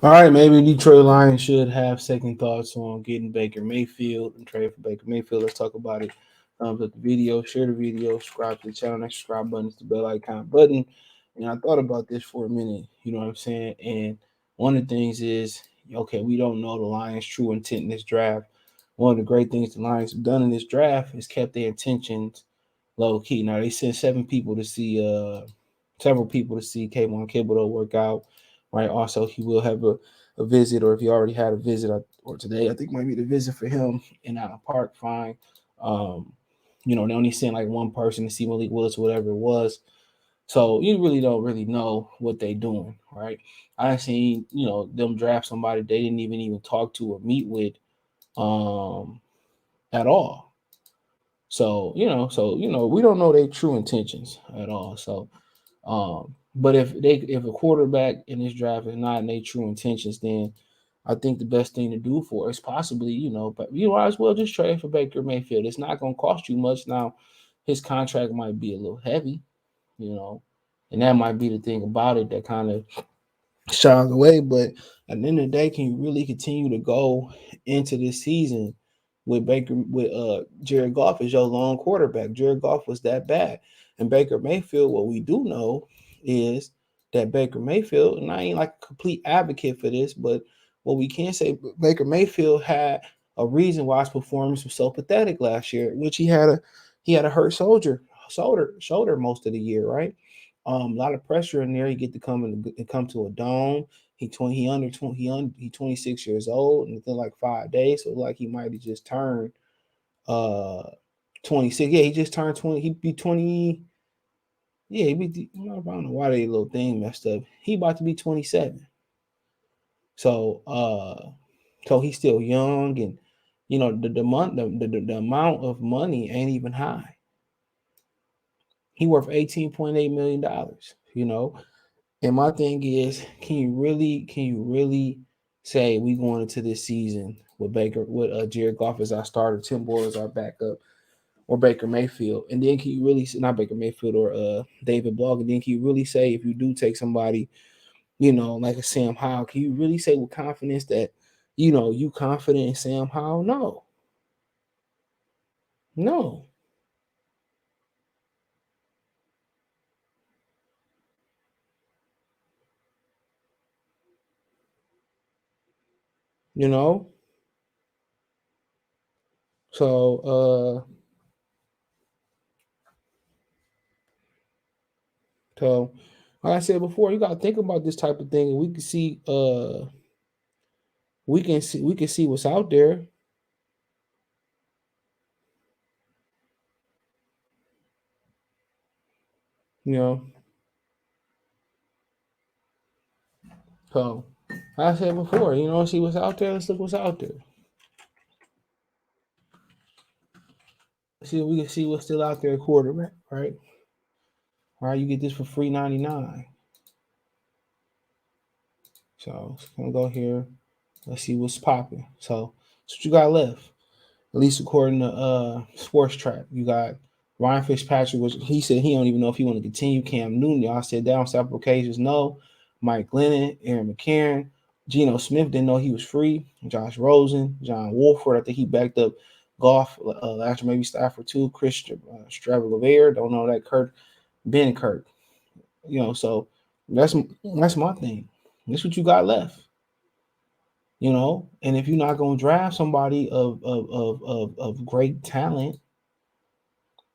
All right, maybe Detroit Lions should have second thoughts on getting Baker Mayfield and trade for Baker Mayfield. Let's talk about it. With the video, share the video, subscribe to the channel. Next subscribe button is the bell icon button. And I thought about this for a minute. You know what I'm saying? And one of the things is, okay, we don't know the Lions' true intent in this draft. One of the great things the Lions have done in this draft is kept their intentions low key. Now they sent several people to see Kayvon Thibodeau work out. Right. Also, he will have a visit, or if he already had a visit, or today, I think might be the visit for him in Allen Park. Fine. Um, they only sent like one person to see Malik Willis, or whatever it was. So you really don't really know what they doing, right? I seen, them draft somebody they didn't even talk to or meet with at all. So we don't know their true intentions at all. So but if a quarterback in this draft is not in their true intentions, then I think the best thing to do for is possibly, but you might as well just trade for Baker Mayfield. It's not going to cost you much. Now, his contract might be a little heavy, you know, and that might be the thing about it that kind of shies away. But at the end of the day, can you really continue to go into this season with Jared Goff as your lone quarterback? Jared Goff was that bad. And Baker Mayfield, what we do know is that Baker Mayfield, and I ain't like a complete advocate for this, but what we can say, Baker Mayfield had a reason why his performance was so pathetic last year, which he had a hurt shoulder most of the year, right? A lot of pressure in there. He get to come to a dome. He 26 years old and within like 5 days. So like he might have just turned uh 26. Yeah, he just turned 20. He'd be 20. Yeah, I don't know why they little thing messed up. He about to be 27. So so he's still young, and the amount of money ain't even high. He worth $18.8 million, And my thing is, can you really say we going into this season with Jared Goff as our starter, Tim Boyle as our backup, or Baker Mayfield, and then can you really not Baker Mayfield or David Blog, and then can you really say if you do take somebody, like a Sam Howell, can you really say with confidence that you confident in Sam Howell? No, no, you know. So so like I said before, you gotta think about this type of thing, and we can see what's out there. You know, so like I said before, see what's out there. Let's look what's out there. See if we can see what's still out there at quarterback, right? All right, you get this for free 99. So it's gonna go here. Let's see what's popping. So that's what you got left. At least according to Sports Track. You got Ryan Fitzpatrick, which he said he don't even know if he want to continue. Cam Newton, y'all said down several occasions, no. Mike Glennon, Aaron McCarron, Geno Smith didn't know he was free. Josh Rosen, John Wolford, I think he backed up Goff last year, maybe Stafford too. Christian Stravalaver, don't know that. Ben Kirk, so that's my thing. That's what you got left. And if you're not gonna draft somebody of great talent,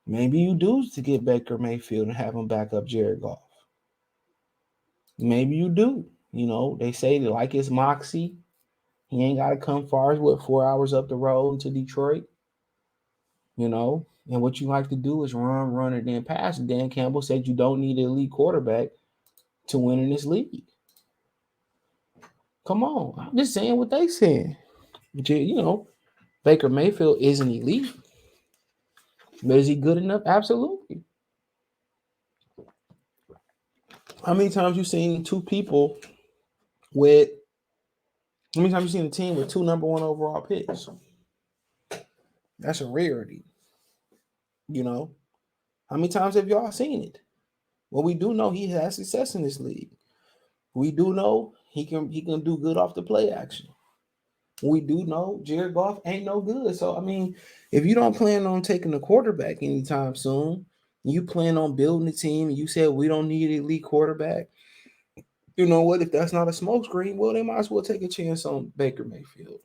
maybe you do to get Baker Mayfield and have him back up Jared Goff. Maybe you do. They say they like his moxie. He ain't got to come far as 4 hours up the road to Detroit. And what you like to do is run, and then pass. And Dan Campbell said you don't need an elite quarterback to win in this league. Come on, I'm just saying what they saying. Baker Mayfield isn't elite, but is he good enough? Absolutely. How many times you seen two people with? How many times you seen a team with two number one overall picks? That's a rarity. How many times have y'all seen it? Well, we do know he has success in this league. We do know He can do good off the play action. We do know Jared Goff ain't no good. So I mean, if you don't plan on taking the quarterback anytime soon, you plan on building a team, and you said we don't need an elite quarterback. You know what? If that's not a smokescreen, well, they might as well take a chance on Baker Mayfield.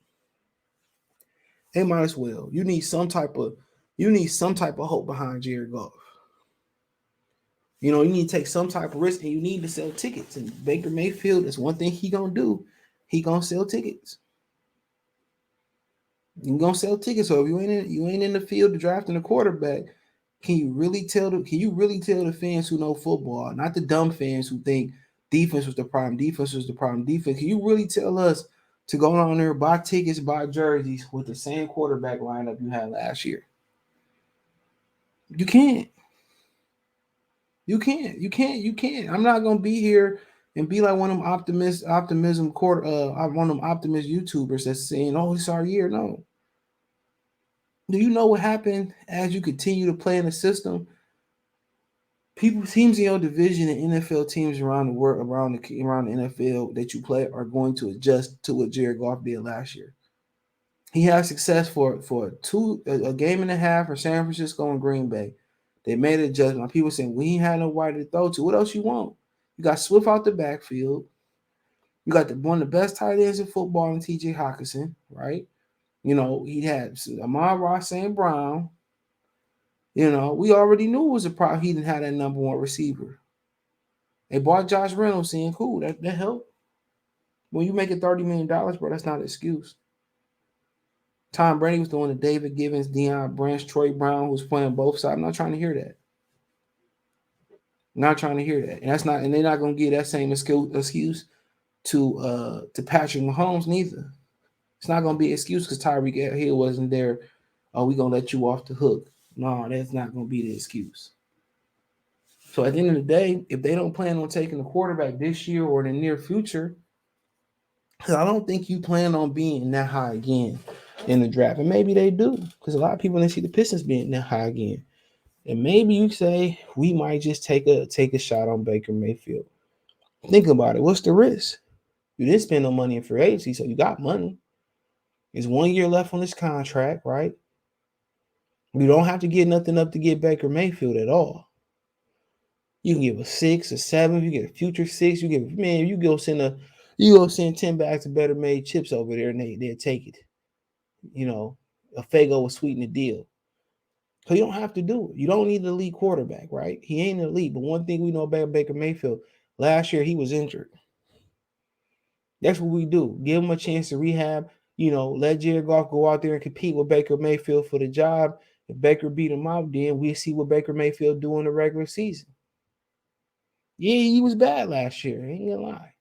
They might as well. You need some type of hope behind Jared Goff. You need to take some type of risk, and you need to sell tickets. And Baker Mayfield is one thing he gonna do. He gonna sell tickets. You gonna sell tickets. So if you ain't in the field drafting a quarterback, can you really tell the fans who know football, not the dumb fans who think defense was the problem, defense? Can you really tell us to go on there, buy tickets, buy jerseys with the same quarterback lineup you had last year? You can't. You can't. I'm not gonna be here and be like one of them one of them optimist YouTubers that's saying, "Oh, it's our year." No. Do you know what happened as you continue to play in the system? Teams in your division and NFL teams around the world, around the NFL that you play are going to adjust to what Jared Goff did last year. He had success for a game and a half for San Francisco and Green Bay. They made an adjustment. People saying we ain't had nobody to throw to. What else you want? You got Swift out the backfield. You got one of the best tight ends in football in T.J. Hockenson, right? He had Amon-Ra St. Brown. We already knew it was a problem. He didn't have that number one receiver. They bought Josh Reynolds, saying, "Cool, that helped." When you making $30 million, bro, that's not an excuse. Tom Brady was doing the David Givens, Deion Branch, Troy Brown, who's playing both sides. I'm not trying to hear that. I'm not trying to hear that, and they're not gonna give that same excuse to Patrick Mahomes neither. It's not gonna be an excuse because Tyreek Hill wasn't there. Oh, we gonna let you off the hook. No, that's not gonna be the excuse. So at the end of the day, if they don't plan on taking the quarterback this year or in the near future, I don't think you plan on being that high again in the draft. And maybe they do, because a lot of people didn't see the Pistons being that high again. And maybe you say we might just take a shot on Baker Mayfield. Think about it. What's the risk? You didn't spend no money in free agency, so you got money. There's 1 year left on this contract, right? You don't have to get nothing up to get Baker Mayfield at all. You can give a 6 or 7. You get a future 6. You go send 10 bags of better made chips over there, and they'll take it. A Fago will sweeten the deal. So you don't have to do it. You don't need an elite quarterback, right? He ain't elite. But one thing we know about Baker Mayfield, last year he was injured. That's what we do. Give him a chance to rehab. Let Jared Goff go out there and compete with Baker Mayfield for the job. If Baker beat him out, then we'll see what Baker Mayfield do in the regular season. Yeah, he was bad last year. I ain't gonna lie.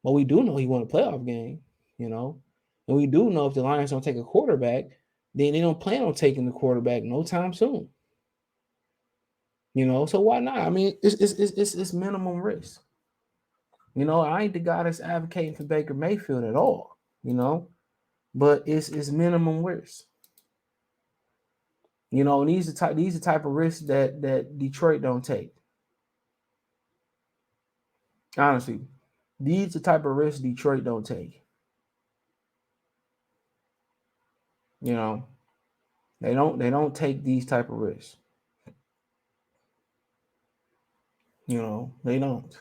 But we do know he won a playoff game, and we do know if the Lions don't take a quarterback, then they don't plan on taking the quarterback no time soon. So why not? I mean, it's minimum risk. I ain't the guy that's advocating for Baker Mayfield at all. But it's minimum risk. And these are the type of risks that Detroit don't take. Honestly, these are the type of risks Detroit don't take. They don't take these type of risks. They don't.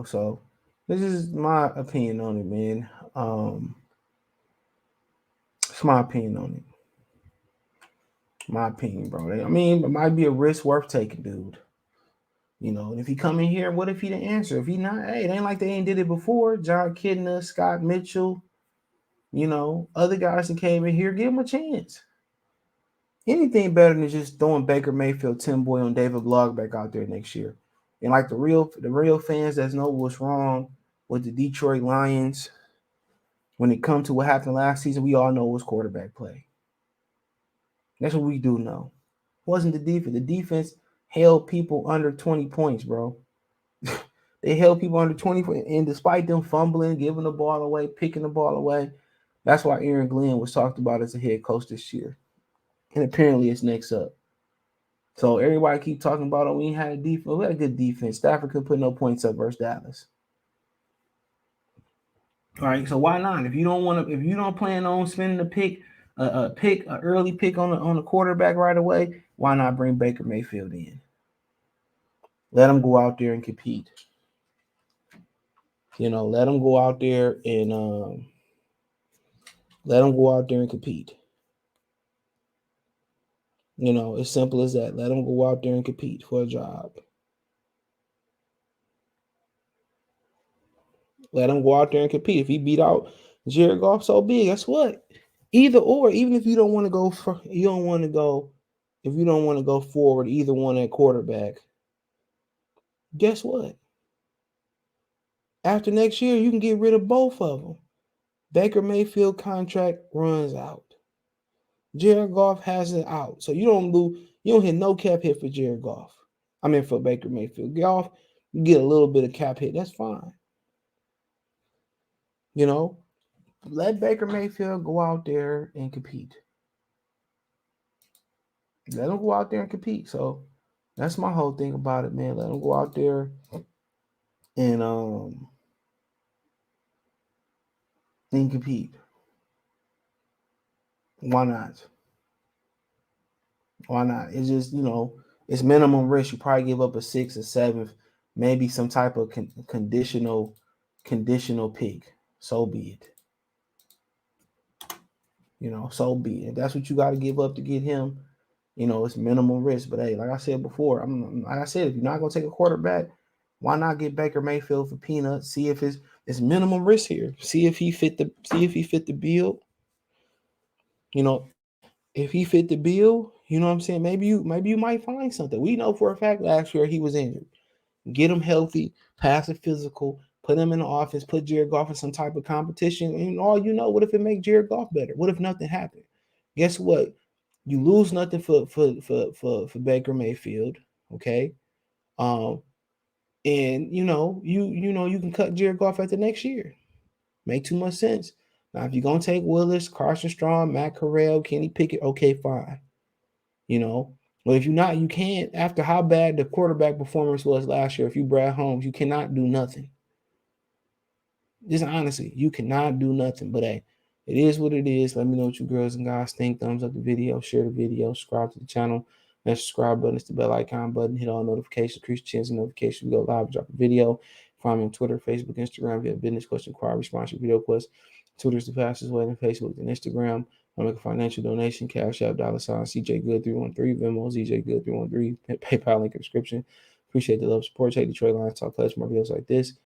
So this is my opinion on it, man. It's my opinion on it. My opinion, bro. I mean, it might be a risk worth taking, dude. And if he come in here, what if he didn't answer? If he not, hey, it ain't like they ain't did it before. John Kidner, Scott Mitchell, other guys that came in here, give him a chance. Anything better than just throwing Baker Mayfield, Tim Boyle, and David Blog back out there next year. And like the real fans that know what's wrong with the Detroit Lions, when it comes to what happened last season, we all know it was quarterback play. That's what we do know. It wasn't the defense. The defense held people under 20 points, bro. They held people under 20 points, and despite them fumbling, giving the ball away, picking the ball away, that's why Aaron Glenn was talked about as a head coach this year. And apparently it's next up. So everybody keep talking about, oh, we ain't had a defense. We had a good defense. Stafford could put no points up versus Dallas. All right, so why not? If you don't want to, if you don't plan on spending a an early pick on the quarterback right away, why not bring Baker Mayfield in? Let him go out there and compete. Let him go out there and compete. As simple as that. Let him go out there and compete for a job. Let him go out there and compete. If he beat out Jared Goff, so big. Guess what? Either or, even if you don't want to go for, you don't want to go, if you don't want to go forward, either one at quarterback. Guess what? After next year, you can get rid of both of them. Baker Mayfield contract runs out. Jared Goff has it out, so you don't hit no cap hit for Jared Goff. I mean for Baker Mayfield. Goff, you get a little bit of cap hit. That's fine. Let Baker Mayfield go out there and compete. Let him go out there and compete. So that's my whole thing about it, man. Let him go out there and compete. Why not? Why not? It's just it's minimum risk. You probably give up a 6th or 7th, maybe some type of conditional pick. So be it. So be it. That's what you got to give up to get him. It's minimum risk. But hey, like I said before, like I said, if you're not gonna take a quarterback, why not get Baker Mayfield for peanuts? See if it's minimum risk here. See if he fit the bill. If he fit the bill, you know what I'm saying? Maybe you might find something. We know for a fact last year he was injured. Get him healthy, pass a physical, put him in the office, put Jared Goff in some type of competition. And what if it make Jared Goff better? What if nothing happened? Guess what? You lose nothing for Baker Mayfield, okay? And you can cut Jared Goff at the next year. Make too much sense. Now, if you're gonna take Willis, Carson Strong, Matt Corral, Kenny Pickett, okay, fine. But if you're not, you can't. After how bad the quarterback performance was last year, if you Brad Holmes, you cannot do nothing. Just honestly, you cannot do nothing. But hey, it is what it is. Let me know what you girls and guys think. Thumbs up the video, share the video, subscribe to the channel. That subscribe button is the bell icon button. Hit all notifications, increase the chance of notifications. We go live, drop a video. Find me on Twitter, Facebook, Instagram. If you have business question, inquiry, response, video quest. Twitter is the fastest way than Facebook and Instagram. I'll make a financial donation, Cash App, $, CJ Good 313, Venmo, ZJ Good 313, PayPal link in description. Appreciate the love, support. Take Detroit Lions, talk clutch, more videos like this.